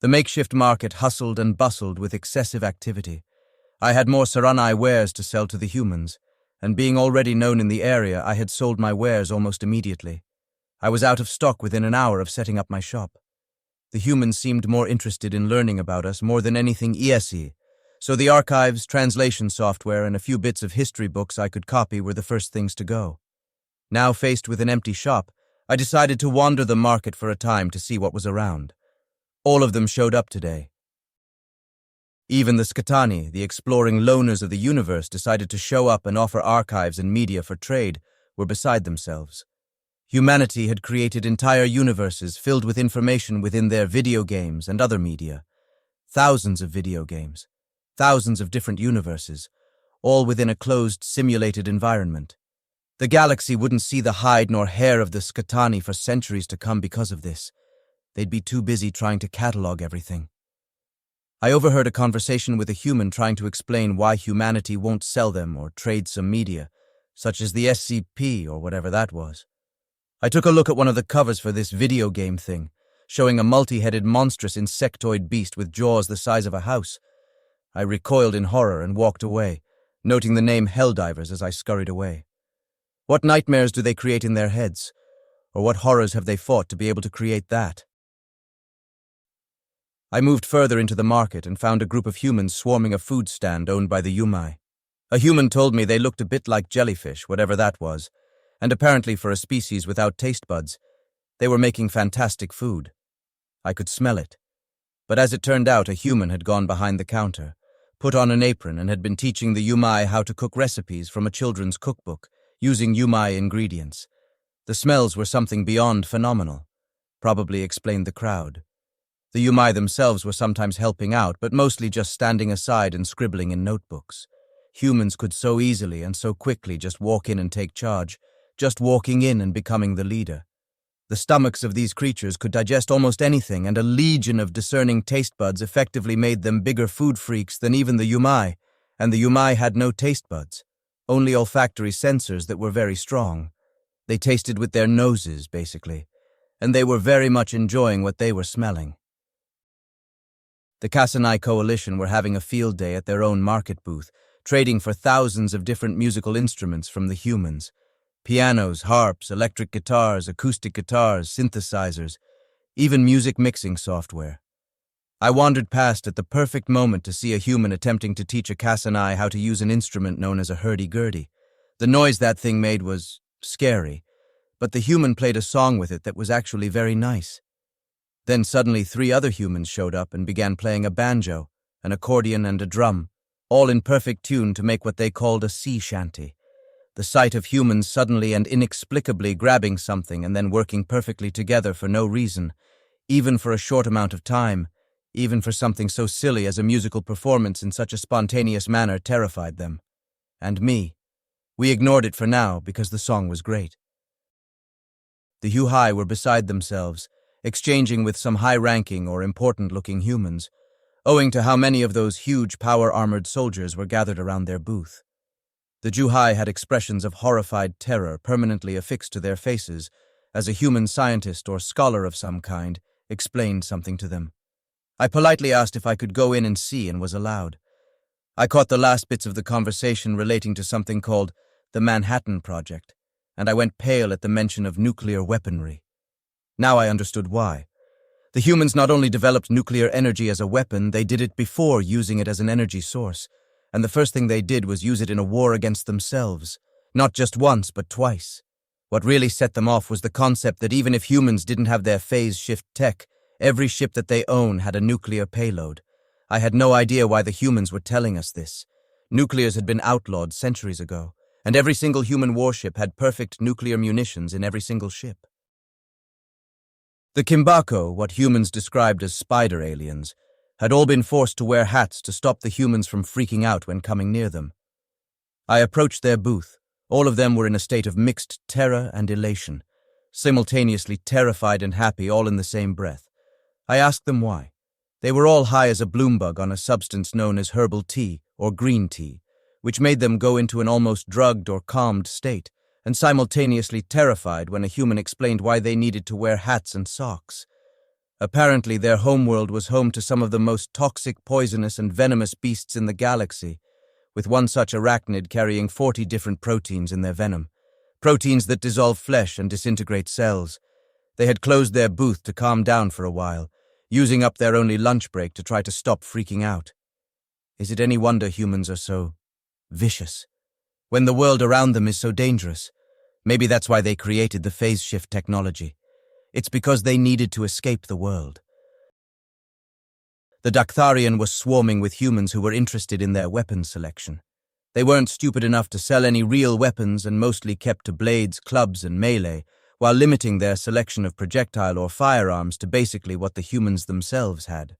The makeshift market hustled and bustled with excessive activity. I had more Saranai wares to sell to the humans, and being already known in the area, I had sold my wares almost immediately. I was out of stock within an hour of setting up my shop. The humans seemed more interested in learning about us more than anything ESE, so the archives, translation software, and a few bits of history books I could copy were the first things to go. Now faced with an empty shop, I decided to wander the market for a time to see what was around. All of them showed up today. Even the Skatani, the exploring loners of the universe, decided to show up and offer archives and media for trade, were beside themselves. Humanity had created entire universes filled with information within their video games and other media. Thousands of video games, thousands of different universes, all within a closed, simulated environment. The galaxy wouldn't see the hide nor hair of the Skatani for centuries to come because of this. They'd be too busy trying to catalog everything. I overheard a conversation with a human trying to explain why humanity won't sell them or trade some media, such as the SCP or whatever that was. I took a look at one of the covers for this video game thing, showing a multi-headed monstrous insectoid beast with jaws the size of a house. I recoiled in horror and walked away, noting the name Helldivers as I scurried away. What nightmares do they create in their heads? Or what horrors have they fought to be able to create that? I moved further into the market and found a group of humans swarming a food stand owned by the Yumai. A human told me they looked a bit like jellyfish, whatever that was, and apparently for a species without taste buds, they were making fantastic food. I could smell it. But as it turned out, a human had gone behind the counter, put on an apron, and had been teaching the Yumai how to cook recipes from a children's cookbook, using Yumai ingredients. The smells were something beyond phenomenal, probably explained the crowd. The Yumai themselves were sometimes helping out, but mostly just standing aside and scribbling in notebooks. Humans could so easily and so quickly just walk in and take charge, just walking in and becoming the leader. The stomachs of these creatures could digest almost anything, and a legion of discerning taste buds effectively made them bigger food freaks than even the Yumai, and the Yumai had no taste buds, only olfactory sensors that were very strong. They tasted with their noses, basically, and they were very much enjoying what they were smelling. The Kasanai Coalition were having a field day at their own market booth, trading for thousands of different musical instruments from the humans. Pianos, harps, electric guitars, acoustic guitars, synthesizers, even music mixing software. I wandered past at the perfect moment to see a human attempting to teach a Kasanai how to use an instrument known as a hurdy-gurdy. The noise that thing made was scary, but the human played a song with it that was actually very nice. Then suddenly 3 other humans showed up and began playing a banjo, an accordion, and a drum, all in perfect tune to make what they called a sea shanty. The sight of humans suddenly and inexplicably grabbing something and then working perfectly together for no reason, even for a short amount of time, even for something so silly as a musical performance in such a spontaneous manner, terrified them. And me. We ignored it for now because the song was great. The Huhai were beside themselves, exchanging with some high-ranking or important-looking humans, owing to how many of those huge power-armored soldiers were gathered around their booth. The Juhai had expressions of horrified terror permanently affixed to their faces as a human scientist or scholar of some kind explained something to them. I politely asked if I could go in and see and was allowed. I caught the last bits of the conversation relating to something called the Manhattan Project, and I went pale at the mention of nuclear weaponry. Now I understood why. The humans not only developed nuclear energy as a weapon, they did it before using it as an energy source, and the first thing they did was use it in a war against themselves, not just once but twice. What really set them off was the concept that even if humans didn't have their phase shift tech, every ship that they own had a nuclear payload. I had no idea why the humans were telling us this. Nuclears had been outlawed centuries ago, and every single human warship had perfect nuclear munitions in every single ship. The Kimbako, what humans described as spider aliens, had all been forced to wear hats to stop the humans from freaking out when coming near them. I approached their booth. All of them were in a state of mixed terror and elation, simultaneously terrified and happy all in the same breath. I asked them why. They were all high as a bloom-bug on a substance known as herbal tea or green tea, which made them go into an almost drugged or calmed state, and simultaneously terrified when a human explained why they needed to wear hats and socks. Apparently, their homeworld was home to some of the most toxic, poisonous, and venomous beasts in the galaxy, with one such arachnid carrying 40 different proteins in their venom, proteins that dissolve flesh and disintegrate cells. They had closed their booth to calm down for a while, using up their only lunch break to try to stop freaking out. Is it any wonder humans are so vicious, when the world around them is so dangerous? Maybe that's why they created the phase shift technology. It's because they needed to escape the world. The Daktharian was swarming with humans who were interested in their weapons selection. They weren't stupid enough to sell any real weapons and mostly kept to blades, clubs, and melee, while limiting their selection of projectile or firearms to basically what the humans themselves had.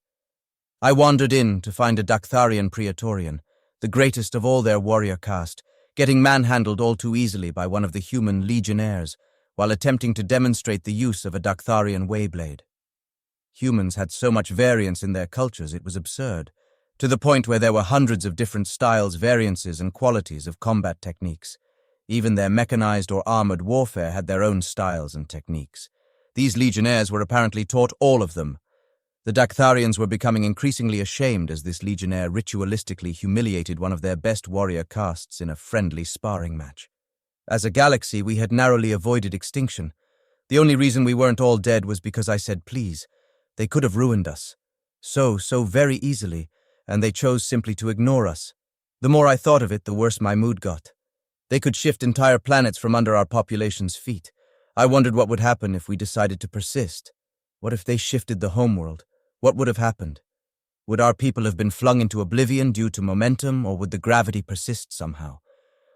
I wandered in to find a Daktharian Praetorian, the greatest of all their warrior caste, getting manhandled all too easily by one of the human legionnaires, while attempting to demonstrate the use of a Daktharian wayblade. Humans had so much variance in their cultures it was absurd, to the point where there were hundreds of different styles, variances, and qualities of combat techniques. Even their mechanized or armored warfare had their own styles and techniques. These legionnaires were apparently taught all of them. The Daktharians were becoming increasingly ashamed as this legionnaire ritualistically humiliated one of their best warrior castes in a friendly sparring match. As a galaxy, we had narrowly avoided extinction. The only reason we weren't all dead was because I said please. They could have ruined us. So very easily, and they chose simply to ignore us. The more I thought of it, the worse my mood got. They could shift entire planets from under our population's feet. I wondered what would happen if we decided to persist. What if they shifted the homeworld? What would have happened? Would our people have been flung into oblivion due to momentum, or would the gravity persist somehow?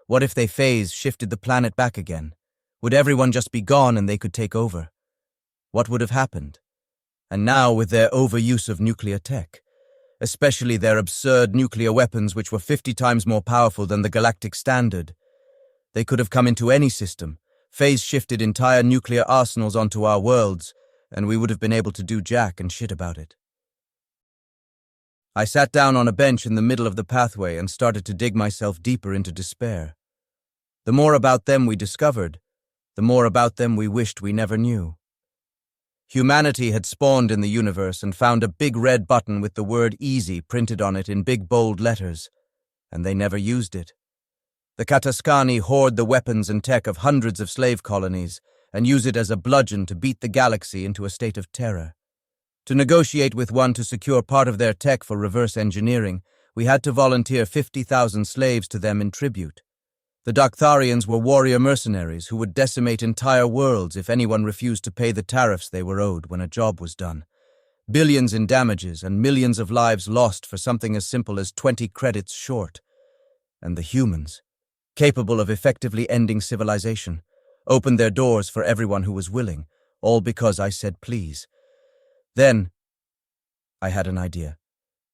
What if they phase shifted the planet back again? Would everyone just be gone and they could take over? What would have happened? And now, with their overuse of nuclear tech, especially their absurd nuclear weapons which were 50 times more powerful than the galactic standard, they could have come into any system, phase-shifted entire nuclear arsenals onto our worlds, and we would have been able to do jack and shit about it. I sat down on a bench in the middle of the pathway and started to dig myself deeper into despair. The more about them we discovered, the more about them we wished we never knew. Humanity had spawned in the universe and found a big red button with the word easy printed on it in big bold letters, and they never used it. The Kataskani hoard the weapons and tech of hundreds of slave colonies and use it as a bludgeon to beat the galaxy into a state of terror. To negotiate with one to secure part of their tech for reverse engineering, we had to volunteer 50,000 slaves to them in tribute. The Daktharians were warrior mercenaries who would decimate entire worlds if anyone refused to pay the tariffs they were owed when a job was done. Billions in damages and millions of lives lost for something as simple as 20 credits short. And the humans, capable of effectively ending civilization, opened their doors for everyone who was willing, all because I said please. Then, I had an idea.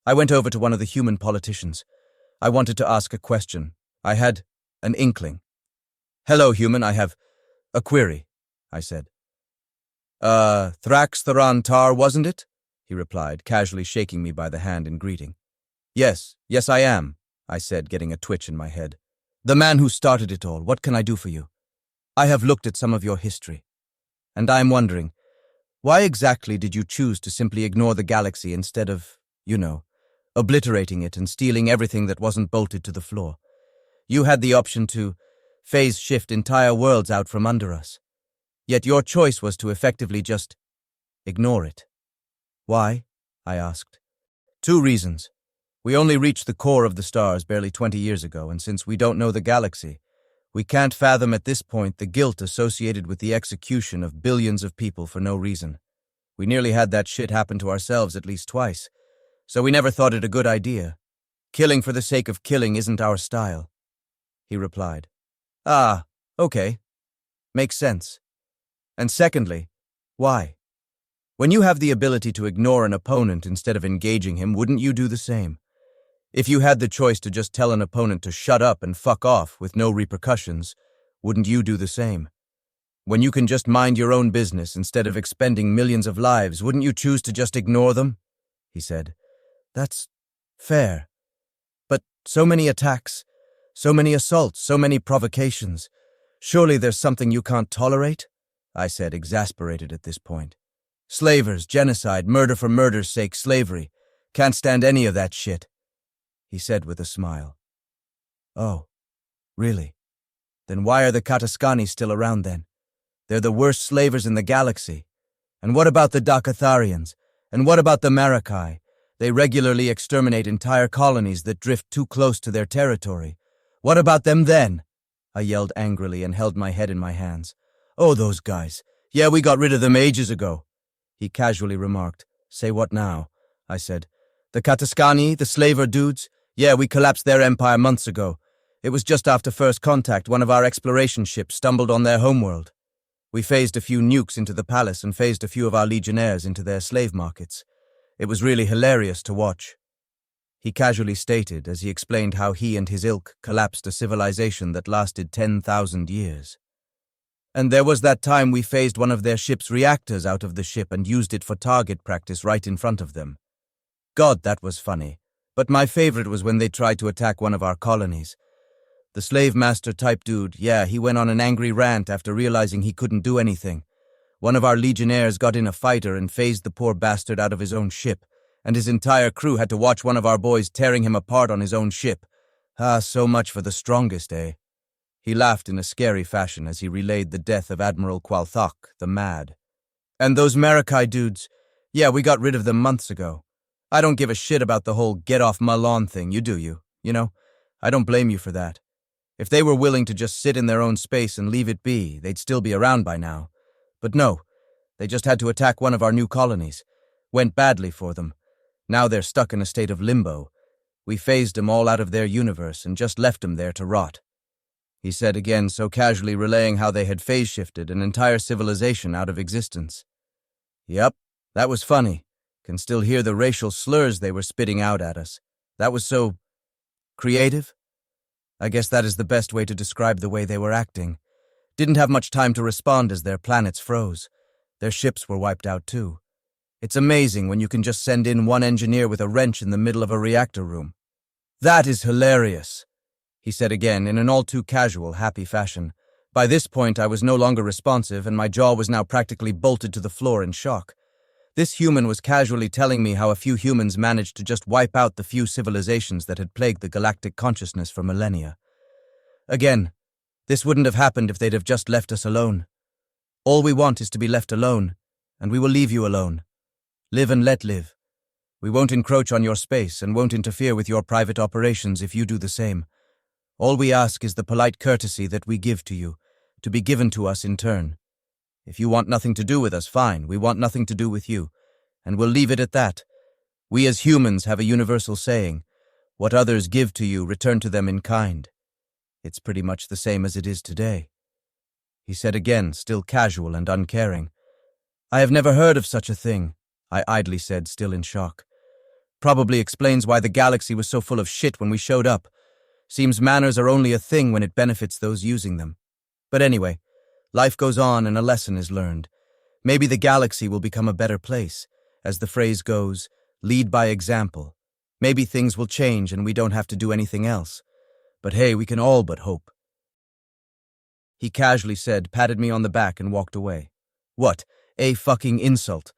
I went over to one of the human politicians. I wanted to ask a question. I had an inkling. "Hello, human, I have a query," I said. Thrax Theran Tar, wasn't it?" he replied, casually shaking me by the hand in greeting. Yes, I am," I said, getting a twitch in my head. "The man who started it all, what can I do for you? I have looked at some of your history, and I am wondering, why exactly did you choose to simply ignore the galaxy instead of, obliterating it and stealing everything that wasn't bolted to the floor? You had the option to phase shift entire worlds out from under us. Yet your choice was to effectively just ignore it. Why? I asked. 2 reasons. We only reached the core of the stars barely 20 years ago, and since we don't know the galaxy, we can't fathom at this point the guilt associated with the execution of billions of people for no reason. We nearly had that shit happen to ourselves at least twice, so we never thought it a good idea. Killing for the sake of killing isn't our style," he replied. "Ah, okay. Makes sense. And secondly, why? When you have the ability to ignore an opponent instead of engaging him, wouldn't you do the same? If you had the choice to just tell an opponent to shut up and fuck off with no repercussions, wouldn't you do the same? When you can just mind your own business instead of expending millions of lives, wouldn't you choose to just ignore them?" he said. "That's fair. But so many attacks, so many assaults, so many provocations. Surely there's something you can't tolerate?" I said, exasperated at this point. Slavers, genocide, murder for murder's sake, slavery. Can't stand any of that shit," he said with a smile. "Oh, really? Then why are the Kataskani still around then? They're the worst slavers in the galaxy. And what about the Dakatharians? And what about the Marakai? They regularly exterminate entire colonies that drift too close to their territory. What about them then?" I yelled angrily and held my head in my hands. "Oh, those guys. Yeah, we got rid of them ages ago," he casually remarked. "Say what now?" I said. "The Kataskani, the slaver dudes? Yeah, we collapsed their empire months ago. It was just after first contact one of our exploration ships stumbled on their homeworld. We phased a few nukes into the palace and phased a few of our legionnaires into their slave markets. It was really hilarious to watch," he casually stated as he explained how he and his ilk collapsed a civilization that lasted 10,000 years. "And there was that time we phased one of their ship's reactors out of the ship and used it for target practice right in front of them. God, that was funny. But my favorite was when they tried to attack one of our colonies. The slave master type dude, yeah, he went on an angry rant after realizing he couldn't do anything. One of our legionnaires got in a fighter and phased the poor bastard out of his own ship, and his entire crew had to watch one of our boys tearing him apart on his own ship. Ah, so much for the strongest, eh?" He laughed in a scary fashion as he relayed the death of Admiral Qualthok, the Mad. "And those Marakai dudes, yeah, we got rid of them months ago. I don't give a shit about the whole get off my lawn thing, you do you? You know, I don't blame you for that. If they were willing to just sit in their own space and leave it be, they'd still be around by now. But no, they just had to attack one of our new colonies. Went badly for them. Now they're stuck in a state of limbo. We phased them all out of their universe and just left them there to rot," he said again, so casually relaying how they had phase-shifted an entire civilization out of existence. "Yep, that was funny. Can still hear the racial slurs they were spitting out at us. That was so creative. I guess that is the best way to describe the way they were acting. Didn't have much time to respond as their planets froze. Their ships were wiped out too. It's amazing when you can just send in one engineer with a wrench in the middle of a reactor room." "That is hilarious," he said again in an all too casual, happy fashion. By this point I was no longer responsive and my jaw was now practically bolted to the floor in shock. This human was casually telling me how a few humans managed to just wipe out the few civilizations that had plagued the galactic consciousness for millennia. Again, this wouldn't have happened if they'd have just left us alone. All we want is to be left alone, and we will leave you alone. Live and let live. We won't encroach on your space and won't interfere with your private operations if you do the same. All we ask is the polite courtesy that we give to you, to be given to us in turn. If you want nothing to do with us, fine, we want nothing to do with you, and we'll leave it at that. We as humans have a universal saying, what others give to you, return to them in kind. It's pretty much the same as it is today," he said again, still casual and uncaring. "I have never heard of such a thing," I idly said, still in shock. "Probably explains why the galaxy was so full of shit when we showed up. Seems manners are only a thing when it benefits those using them. But anyway, life goes on and a lesson is learned. Maybe the galaxy will become a better place. As the phrase goes, lead by example. Maybe things will change and we don't have to do anything else. But hey, we can all but hope," he casually said, patted me on the back and walked away. "What, a fucking insult.